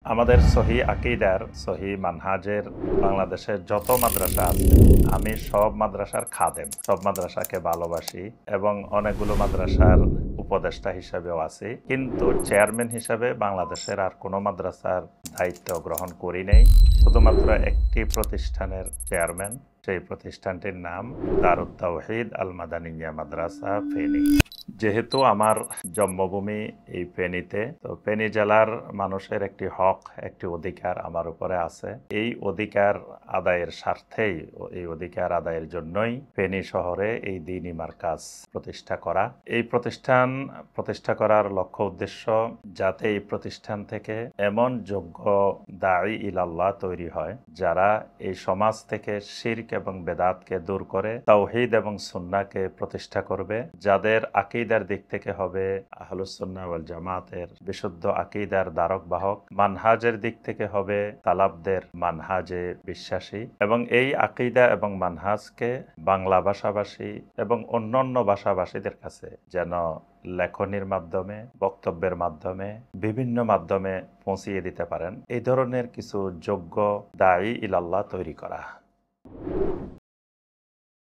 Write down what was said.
আমাদের সহি আকিদার, সহি মানহাজের বাংলাদেশের যত মাদ্রাসা আছে, আমি সব মাদ্রাসার খাদেম। সব মাদ্রাসাকে ভালোবাসি এবং অনেকগুলো মাদ্রাসার উপদেষ্টা হিসেবেও আছি। কিন্তু চেয়ারম্যান হিসেবে বাংলাদেশের আর কোনো মাদ্রাসার দায়িত্ব গ্রহণ করি নাই। শুধুমাত্র একটি প্রতিষ্ঠানের চেয়ারম্যান। সেই প্রতিষ্ঠানটির নাম দারুত তাওহীদ আল মাদানিয়া মাদ্রাসা, ফেনী। যেহেতু আমার জন্মভূমি এই ফেনীতে, তো ফেনী জেলার মানুষের একটি হক, একটি অধিকার আমার উপরে আছে। এই অধিকার আদায়ের স্বার্থেই, এই অধিকার আদায়ের জন্যই ফেনী শহরে এই দ্বীনি মারকাজ প্রতিষ্ঠা করা। এই প্রতিষ্ঠান প্রতিষ্ঠা করার লক্ষ্য উদ্দেশ্য, যাতে এই প্রতিষ্ঠান থেকে এমন যোগ্য দাঈ ইলাল্লাহ তৈরি হয়, যারা এই সমাজ থেকে শিরক এবং বেদাতকে দূর করে তাওহীদ এবং সুন্নাহকে প্রতিষ্ঠা করবে, যাদের আকিদার দিক থেকে হবে আহলুস সুন্নাহ ওয়াল জামাতের বিশুদ্ধ আকিদার ধারক বাহক, মানহাজের দিক থেকে হবে সালাফদের মানহাজে বিশ্বাসী, এবং এই আকিদা এবং মানহাজকে বাংলা ভাষাভাষী এবং অন্যান্য ভাষাভাষীদের কাছে যেন লেখনির মাধ্যমে, বক্তব্যের মাধ্যমে, বিভিন্ন মাধ্যমে পৌঁছিয়ে দিতে পারেন, এই ধরনের কিছু যোগ্য দাঈ ইলাল্লাহ তৈরি করা।